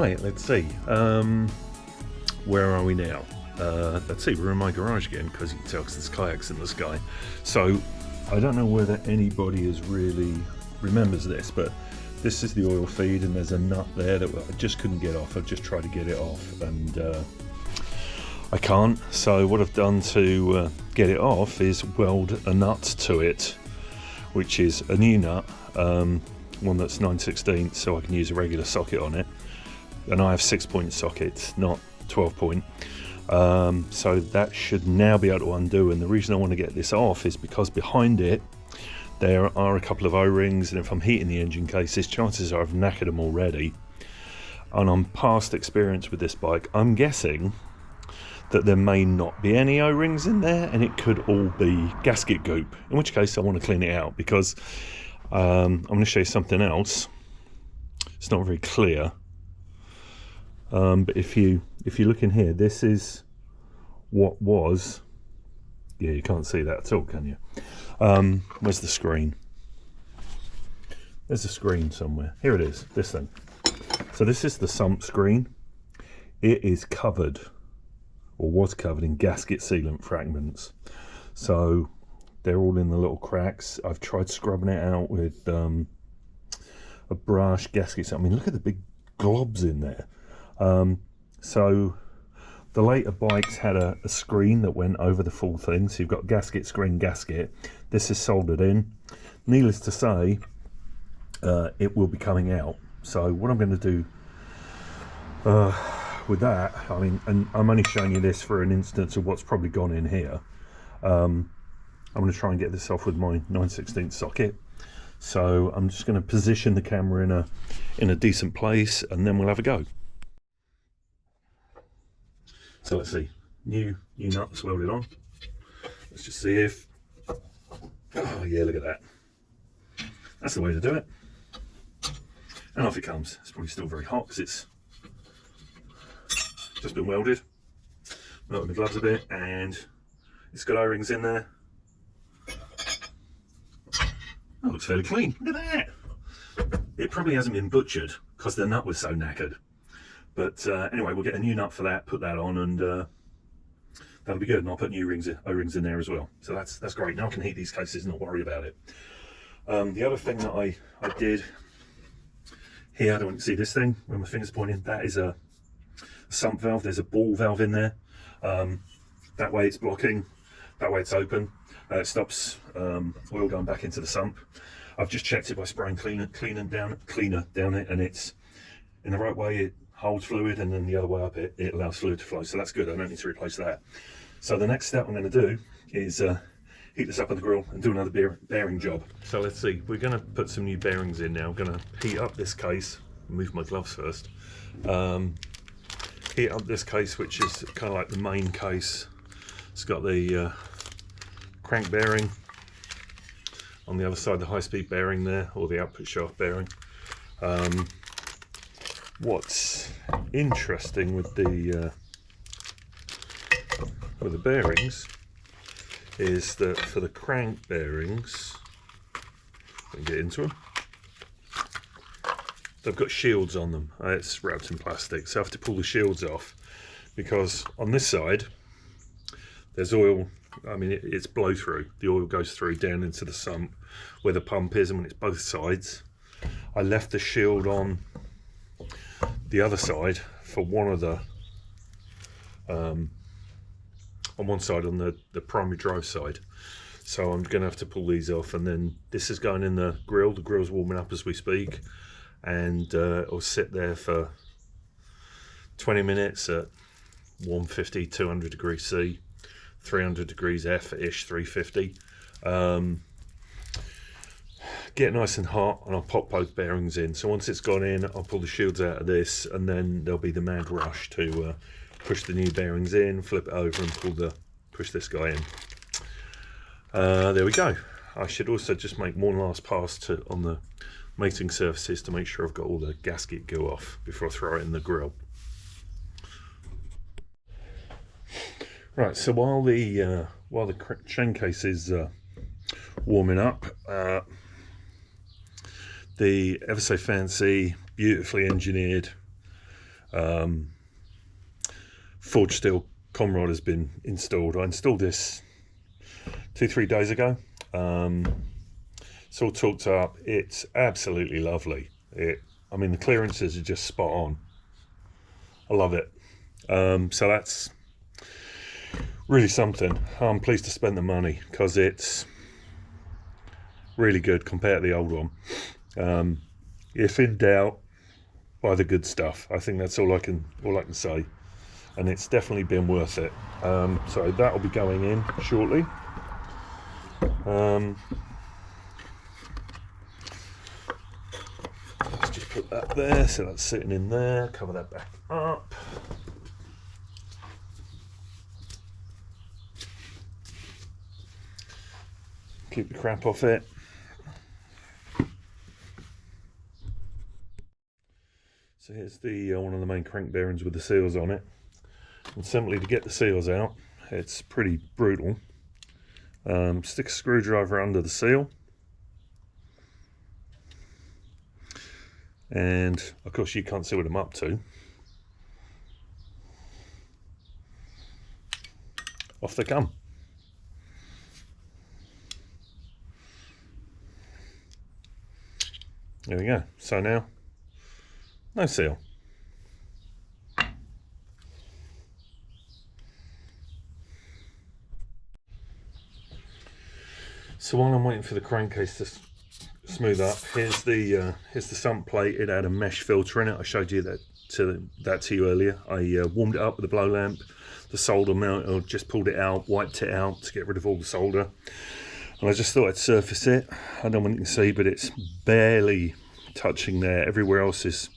Right, let's see. Where are we now? Let's see, we're in my garage again because you can tell there's kayaks in the sky. So I don't know whether anybody has really remembers this, but this is the oil feed and there's a nut there that I just couldn't get off. I've just tried to get it off and I can't. So what I've done to get it off is weld a nut to it, which is a new nut, one that's 9/16, so I can use a regular socket on it. And I have 6-point sockets, not 12-point. So that should now be able to undo, and the reason I want to get this off is because behind it there are a couple of O-rings, and if I'm heating the engine cases, chances are I've knackered them already. And on past experience with this bike, I'm guessing that there may not be any O-rings in there and it could all be gasket goop, in which case I want to clean it out, because I'm going to show you something else. It's not very clear. But if you look in here, this is what was, yeah, you can't see that at all, can you? Where's the screen? There's a screen somewhere. Here it is, this thing. So this is the sump screen. It is covered, or was covered, in gasket sealant fragments. So they're all in the little cracks. I've tried scrubbing it out with a brush, gaskets. I mean, look at the big globs in there. So the later bikes had a screen that went over the full thing, so you've got gasket, screen, gasket. This is soldered in. Needless to say, it will be coming out. So what I'm going to do with that, I mean, and I'm only showing you this for an instance of what's probably gone in here. I'm going to try and get this off with my 9/16 socket. So I'm just going to position the camera in a decent place, and then we'll have a go. So let's see, new nuts welded on. Let's just see if, oh yeah, look at that. That's the way to do it. And off it comes. It's probably still very hot because it's just been welded. Melted my gloves a bit, and it's got O-rings in there. That looks fairly clean. Look at that. It probably hasn't been butchered because the nut was so knackered. But anyway, we'll get a new nut for that, put that on, and that'll be good. And I'll put new O-rings in there as well. So that's great. Now I can heat these cases and not worry about it. The other thing that I did here, I don't want to see this thing where my finger's pointing. That is a sump valve. There's a ball valve in there. That way it's blocking. That way it's open. It stops oil going back into the sump. I've just checked it by spraying cleaner down it, and it's in the right way. It holds fluid, and then the other way up it allows fluid to flow, so that's good. I don't need to replace that. So the next step I'm going to do is heat this up on the grill and do another bearing job. So let's see, we're going to put some new bearings in now. I'm going to heat up this case, move my gloves first, heat up this case, which is kind of like the main case. It's got the crank bearing on the other side, the high-speed bearing there, or the output shaft bearing. What's interesting with the bearings is that for the crank bearings, I can get into them, they've got shields on them. It's wrapped in plastic, so I have to pull the shields off, because on this side there's oil. I mean, it's blow through. The oil goes through down into the sump where the pump is, and when it's both sides, I left the shield on the other side for one of the on one side, on the primary drive side. So I'm gonna have to pull these off, and then this is going in the grill. The grill's warming up as we speak, and it'll sit there for 20 minutes at 150, 200 degrees C, 300 degrees F-ish, 350. Get nice and hot, and I'll pop both bearings in. So once it's gone in, I'll pull the shields out of this, and then there'll be the mad rush to push the new bearings in, flip it over, and push this guy in. There we go. I should also just make one last pass on the mating surfaces to make sure I've got all the gasket goo off before I throw it in the grill. Right, so while the chain case is warming up, the ever so fancy, beautifully engineered Forged steel conrod has been installed. I installed this 2-3 days ago. It's all torqued up. It's absolutely lovely. I mean, the clearances are just spot on. I love it. So that's really something. I'm pleased to spend the money because it's really good compared to the old one. If in doubt, buy the good stuff. I think that's all I can say, and it's definitely been worth it. So that will be going in shortly. Let's just put that there, so that's sitting in there. Cover that back up. Keep the crap off it. So here's the one of the main crank bearings with the seals on it. And simply to get the seals out, it's pretty brutal. Stick a screwdriver under the seal, and of course you can't see what I'm up to. Off they come. There we go. So now, no seal. So while I'm waiting for the crankcase to smooth up, here's the sump plate. It had a mesh filter in it. I showed you that to you earlier. I warmed it up with a blow lamp. The solder melted. Just pulled it out, wiped it out to get rid of all the solder. And I just thought I'd surface it. I don't know what you can see, but it's barely touching there. Everywhere else is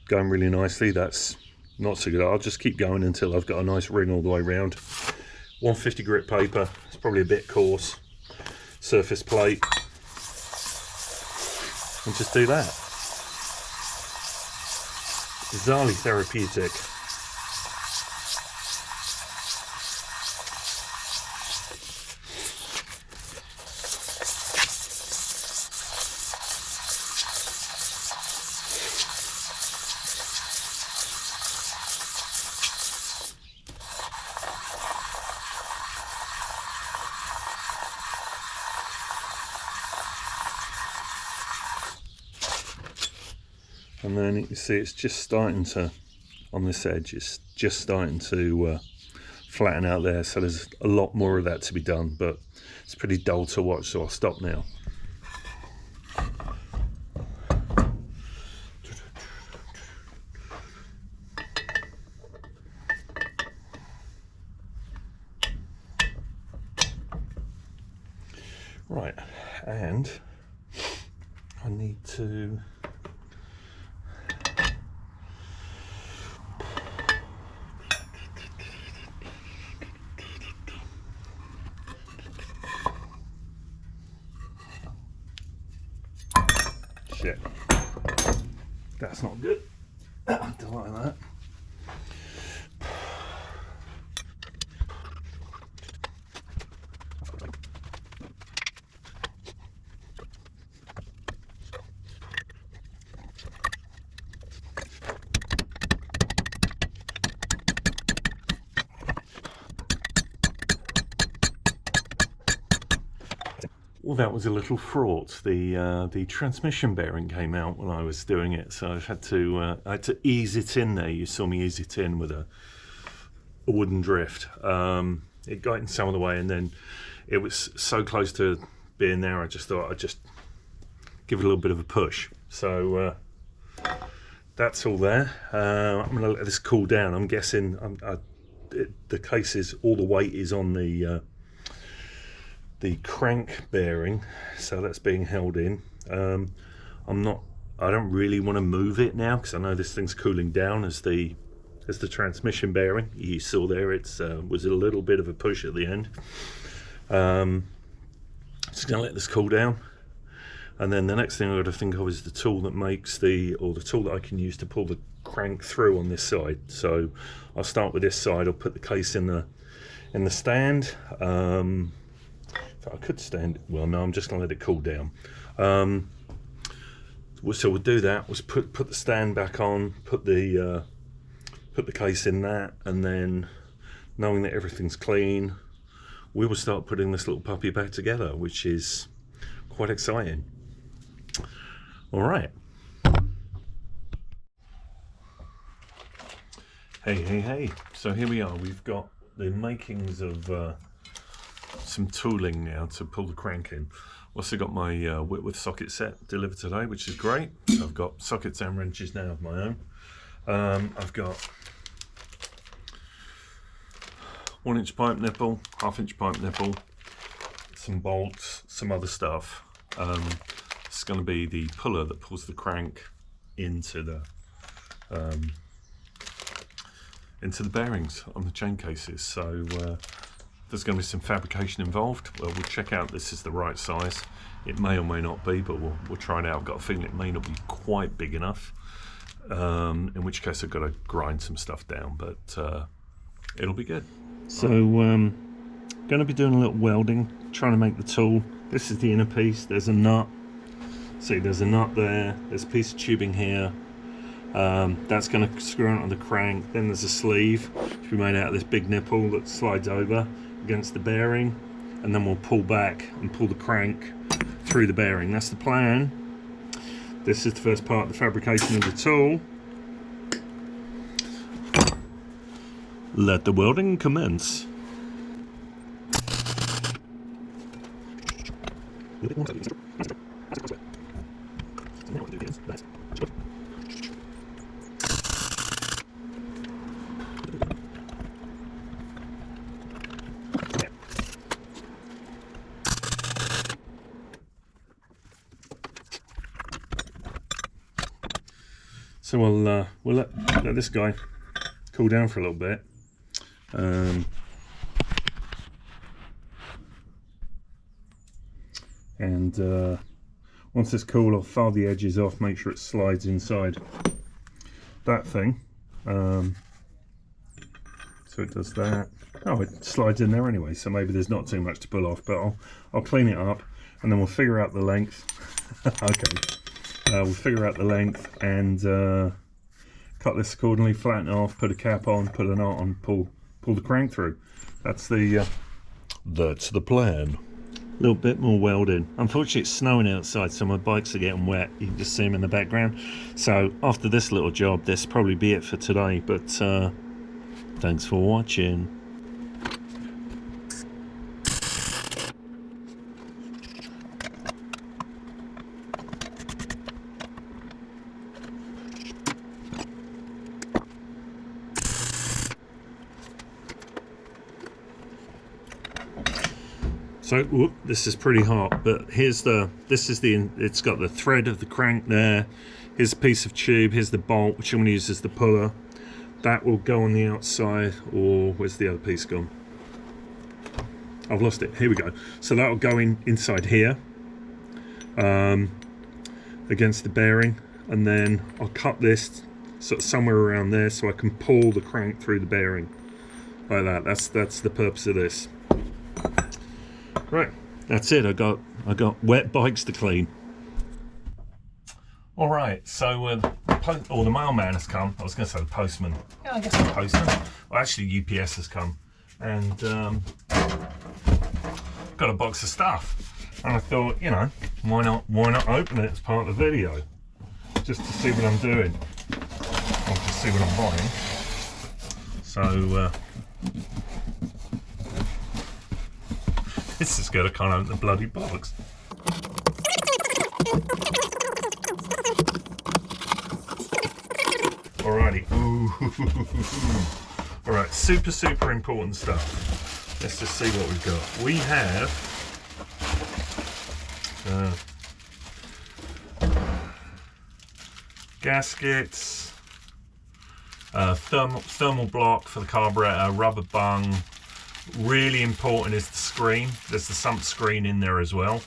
going really nicely. That's not so good. I'll just keep going until I've got a nice ring all the way around. 150 grit paper. It's probably a bit coarse. Surface plate. And just do that. Bizarrely therapeutic. And then you see it's just starting to, on this edge, it's just starting to flatten out there. So there's a lot more of that to be done, but it's pretty dull to watch, so I'll stop now. Right, and I need to shit, that's not good. I don't like that. Well, that was a little fraught. The transmission bearing came out when I was doing it, so I had to ease it in there. You saw me ease it in with a wooden drift. It got in some of the way, and then it was so close to being there, I just thought I'd just give it a little bit of a push. So that's all there. I'm going to let this cool down. I'm guessing the case is, all the weight is on the crank bearing, so that's being held in. I don't really want to move it now because I know this thing's cooling down as the transmission bearing. You saw there, it's was a little bit of a push at the end. Just gonna let this cool down, and then the next thing I've got to think of is the tool that makes the tool that I can use to pull the crank through on this side. So I'll start with this side. I'll put the case in the stand. I could stand it. Well, no, I'm just going to let it cool down. So we'll do that. We'll put the stand back on, put the put the case in that, and then knowing that everything's clean, we will start putting this little puppy back together, which is quite exciting. All right. Hey. So here we are. We've got the makings of some tooling now to pull the crank in. Also got my Whitworth socket set delivered today, which is great. So I've got sockets and wrenches now of my own. I've got 1-inch pipe nipple, 1/2-inch pipe nipple, some bolts, some other stuff. It's going to be the puller that pulls the crank into the bearings on the chain cases. So there's going to be some fabrication involved. Well, we'll check out this is the right size. It may or may not be, but we'll try it out. I've got a feeling it may not be quite big enough, in which case I've got to grind some stuff down, but it'll be good. So going to be doing a little welding, trying to make the tool. This is the inner piece. There's a nut. See, there's a nut there. There's a piece of tubing here. That's going to screw onto the crank. Then there's a sleeve, which we made out of this big nipple that slides over against the bearing, and then we'll pull back and pull the crank through the bearing. That's the plan. This is the first part of the fabrication of the tool. Let the welding commence. So we'll let this guy cool down for a little bit. Once it's cool, I'll file the edges off, make sure it slides inside that thing. So it does that. Oh, it slides in there anyway, so maybe there's not too much to pull off, but I'll clean it up, and then we'll figure out the length. Okay. We'll figure out the length and cut this accordingly, flatten it off, put a cap on, put a knot on, pull the crank through. That's the plan. A little bit more welding. Unfortunately, it's snowing outside, so my bikes are getting wet. You can just see them in the background. So after this little job, this will probably be it for today. But thanks for watching. So whoop, this is pretty hot, but it's got the thread of the crank there. Here's a piece of tube, here's the bolt, which I'm going to use as the puller. That will go on the outside, or where's the other piece gone? I've lost it, here we go. So that will go inside here, against the bearing, and then I'll cut this sort of somewhere around there so I can pull the crank through the bearing. Like that, that's the purpose of this. Right, that's it. I got wet bikes to clean. All right, so the mailman has come. I was going to say the postman. Yeah, I guess the postman. Well, actually, UPS has come, and got a box of stuff. And I thought, you know, why not open it as part of the video, just to see what I'm doing, or to see what I'm buying. So. This is good, I can't open the bloody box. Alrighty. Ooh. Alright, super important stuff. Let's just see what we've got. We have gaskets, thermal block for the carburetor, rubber bung. Really important is the screen. There's the sump screen in there as well.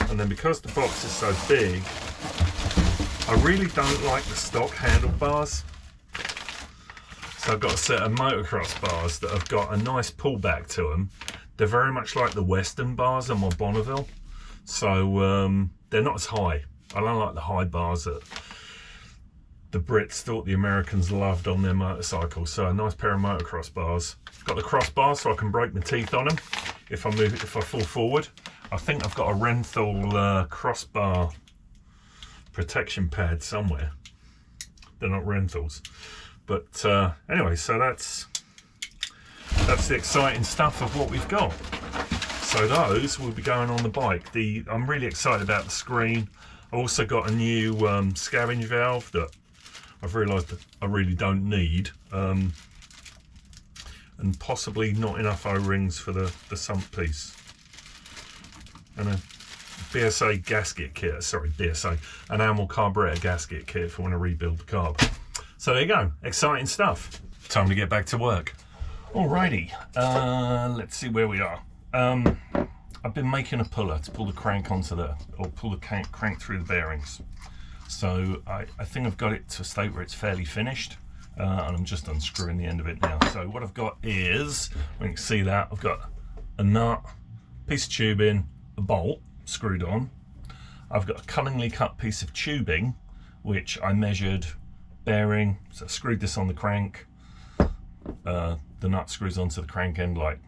And then because the box is so big, I really don't like the stock handlebars. So I've got a set of motocross bars that have got a nice pullback to them. They're very much like the Western bars on my Bonneville. So they're not as high. I don't like the high bars that the Brits thought the Americans loved on their motorcycles. So a nice pair of motocross bars. Got the crossbars so I can break my teeth on them if I fall forward. I think I've got a Renthal crossbar protection pad somewhere. They're not Renthals, but anyway, so that's the exciting stuff of what we've got. So those will be going on the bike. I'm really excited about the screen. I also got a new scavenge valve that I've realised that I really don't need, and possibly not enough O-rings for the sump piece. And a BSA gasket kit, sorry, BSA, an Amel carburetor gasket kit for when I rebuild the carb. So there you go, exciting stuff. Time to get back to work. Alrighty, let's see where we are. I've been making a puller to pull the crank onto pull the crank through the bearings. So I think I've got it to a state where it's fairly finished, and I'm just unscrewing the end of it now. So what I've got is, when you can see that, I've got a nut, piece of tubing, a bolt screwed on. I've got a cunningly cut piece of tubing, which I measured bearing, so I screwed this on the crank. The nut screws onto the crank end like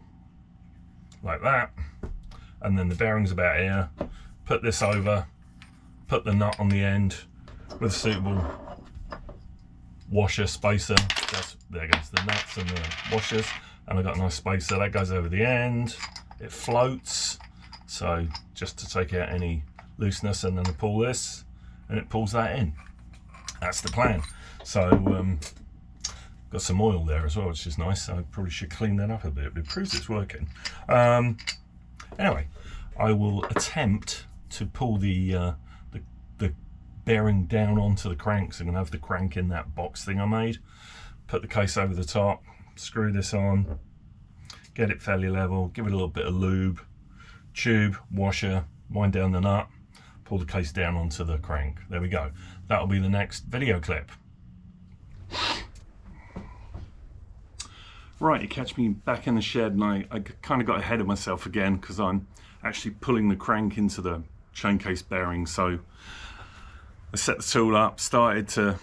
that, and then the bearing's about here. Put this over, put the nut on the end with a suitable washer spacer. There goes the nuts and the washers, and I've got a nice spacer that goes over the end. It floats, so just to take out any looseness, and then I pull this and it pulls that in. That's the plan. So got some oil there as well, which is nice. I probably should clean that up a bit, but it proves it's working. Anyway, I will attempt to pull the bearing down onto the crank. So I'm going to have the crank in that box thing I made. Put the case over the top, screw this on, get it fairly level, give it a little bit of lube, tube, washer, wind down the nut, pull the case down onto the crank. There we go. That'll be the next video clip. Right, you catch me back in the shed, and I kind of got ahead of myself again because I'm actually pulling the crank into the chain case bearing. So I set the tool up, started to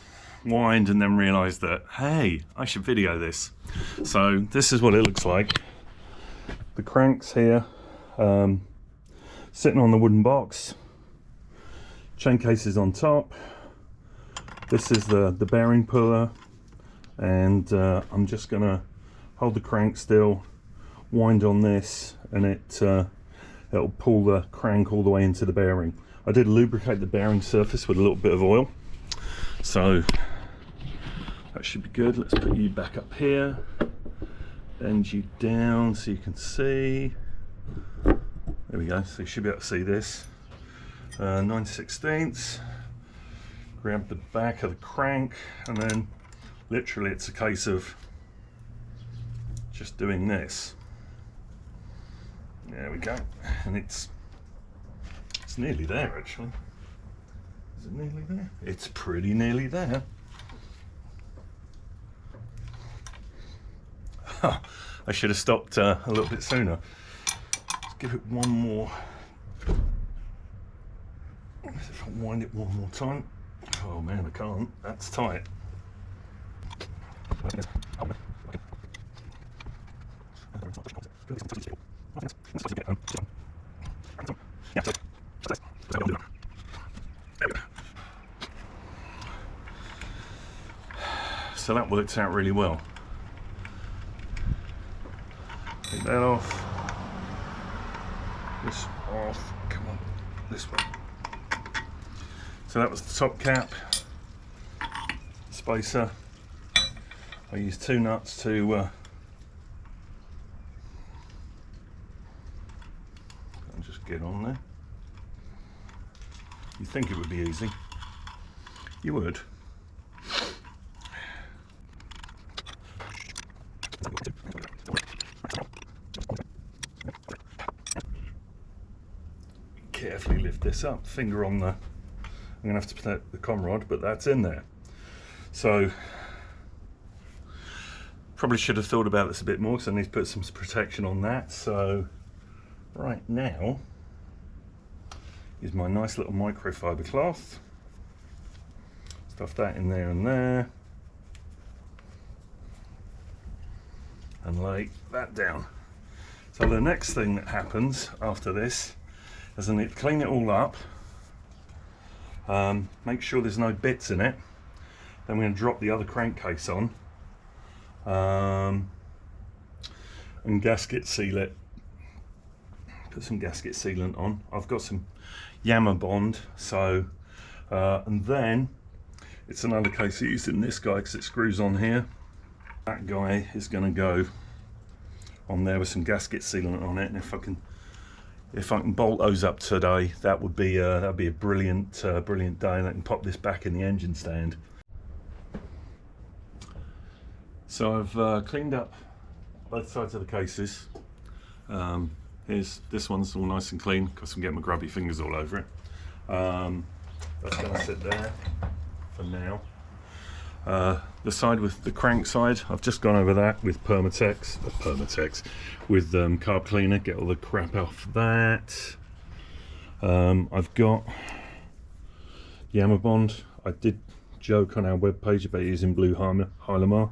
wind, and then realised that, hey, I should video this. So this is what it looks like. The crank's here, sitting on the wooden box, chain case is on top. This is the bearing puller, and I'm just going to hold the crank still, wind on this, and it'll pull the crank all the way into the bearing. I did lubricate the bearing surface with a little bit of oil, so that should be good. Let's put you back up here, bend you down so you can see. There we go, so you should be able to see this. 9/16, grab the back of the crank, and then literally it's a case of just doing this. There we go, and it's nearly there actually. Is it nearly there? It's pretty nearly there. I should have stopped a little bit sooner. Let's give it one more. If I wind it one more time. Oh man, I can't. That's tight. So that worked out really well. Take that off. This off. Come on, this way. So that was the top cap, spacer. I used two nuts to just get on there. You'd think it would be easy. You would. Carefully lift this up, finger on the, I'm going to have to protect the com rod, but that's in there. So probably should have thought about this a bit more because I need to put some protection on that. So right now is my nice little microfiber cloth. Stuff that in there and there. And lay that down. So the next thing that happens after this is I need to clean it all up. Make sure there's no bits in it. Then we're going to drop the other crankcase on. And gasket seal it. Put some gasket sealant on. I've got some Yammer Bond, so and then it's another case of using this guy because it screws on here. That guy is going to go on there with some gasket sealant on it, and if I can bolt those up today, that would be a brilliant brilliant day, and I can pop this back in the engine stand. So I've cleaned up both sides of the cases. This one's all nice and clean because I'm getting my grubby fingers all over it. That's going to sit there for now. The side with the crank side, I've just gone over that with Permatex with carb cleaner, get all the crap off that. I've got Yammer Bond. I did joke on our webpage about using blue Hylamar.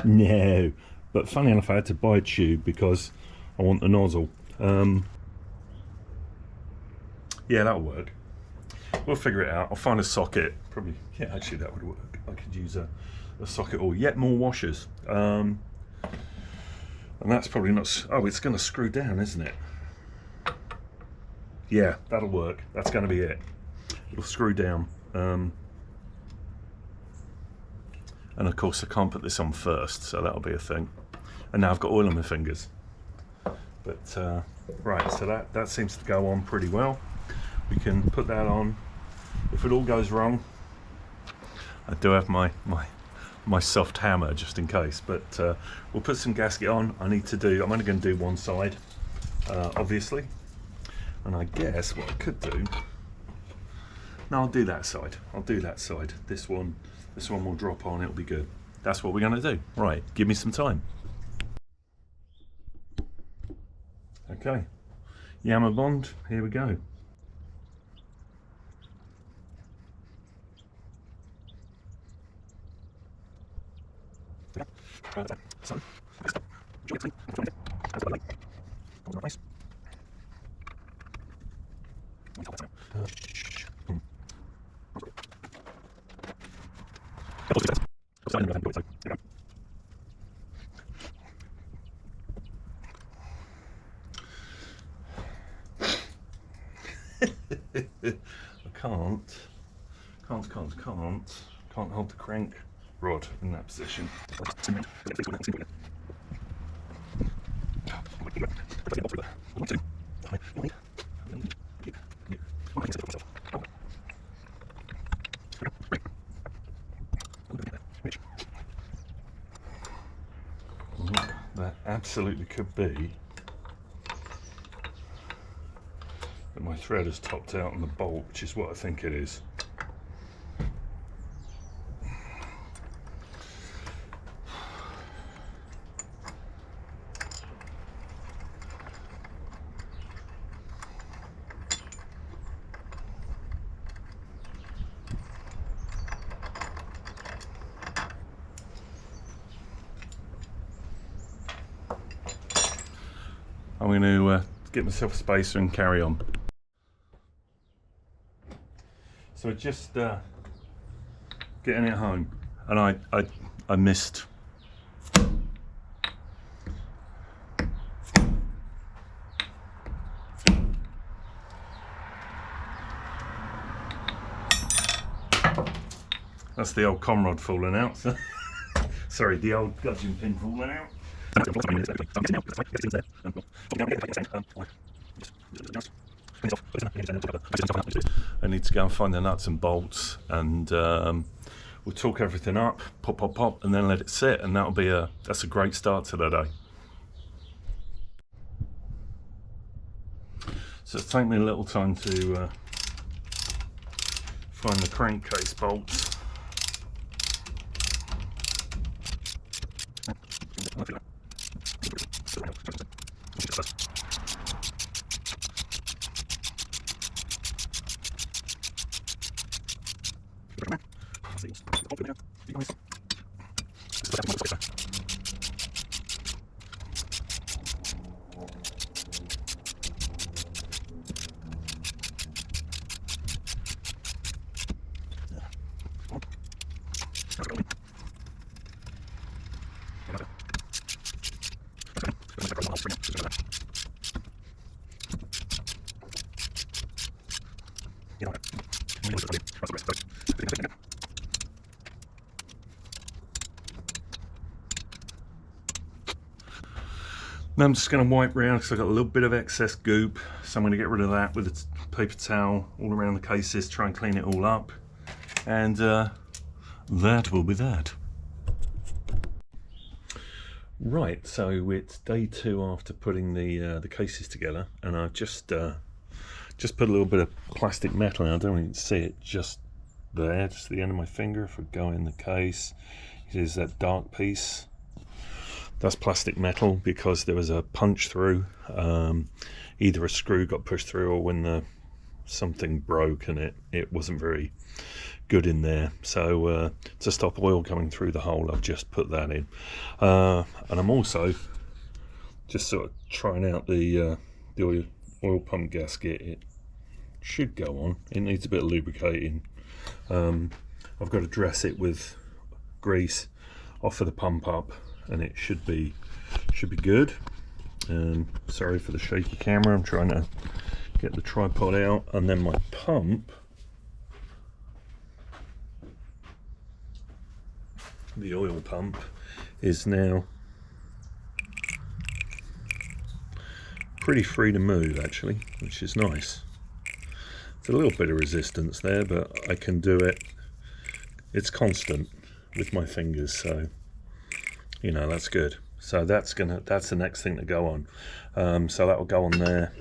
No, but funny enough, I had to buy a tube because I want the nozzle. Yeah, that'll work. We'll figure it out. I'll find a socket. Probably, yeah, actually that would work. I could use a socket or yet more washers. And that's probably not, oh, it's going to screw down, isn't it? Yeah, that'll work. That's going to be it. It'll screw down. And of course I can't put this on first, so that'll be a thing. And now I've got oil on my fingers. But right, so that seems to go on pretty well. We can put that on. If it all goes wrong, I do have my soft hammer just in case, but we'll put some gasket on. I'm only going to do one side, obviously, and I guess what I could do, no, I'll do that side. This one will drop on, it'll be good. That's what we're going to do. Right, give me some time. Okay, Yammer Bond, here we go. Can't hold the crank rod in that position. That absolutely could be that my thread has topped out on the bolt, which is what I think it is. I'm going to get myself a spacer and carry on. So just getting it home, and I missed. That's the old conrod falling out. Sorry, the old gudgeon pin falling out. I need to go and find the nuts and bolts, and we'll talk everything up, pop, and then let it sit, and that's a great start to the day. So it's taken me a little time to find the crankcase bolts. Now I'm just going to wipe around because I've got a little bit of excess goop, so I'm going to get rid of that with a paper towel all around the cases, try and clean it all up, and that will be that. Right, so it's day 2 after putting the cases together, and I've just put a little bit of plastic metal in. I don't even see it, just there, just the end of my finger. If I go in the case, here's that dark piece. That's plastic metal because there was a punch through. Either a screw got pushed through, or when something broke and it wasn't very good in there. So to stop oil coming through the hole, I've just put that in. And I'm also just sort of trying out the oil pump gasket. It should go on. It needs a bit of lubricating. I've got to dress it with grease off of the pump up, and it should be good. Sorry for the shaky camera, I'm trying to get the tripod out. And then my pump, the oil pump, is now pretty free to move actually, which is nice. It's a little bit of resistance there, but I can do it. It's constant with my fingers, so you know, that's good. So that's the next thing to go on. So that will go on there.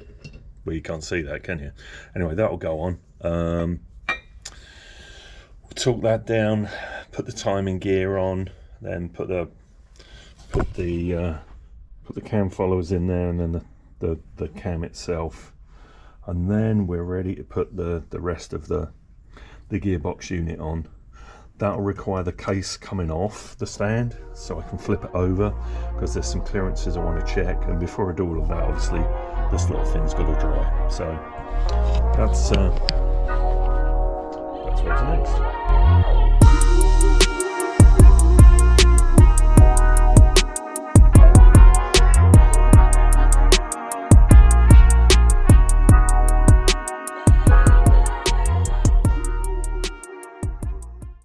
Well, you can't see that, can you? Anyway, that will go on. We'll torque that down, put the timing gear on, then put the cam followers in there, and then the cam itself, and then we're ready to put the rest of the gearbox unit on. That'll require the case coming off the stand so I can flip it over, because there's some clearances I want to check, and before I do all of that, obviously this little thing's got to dry. So that's what's next.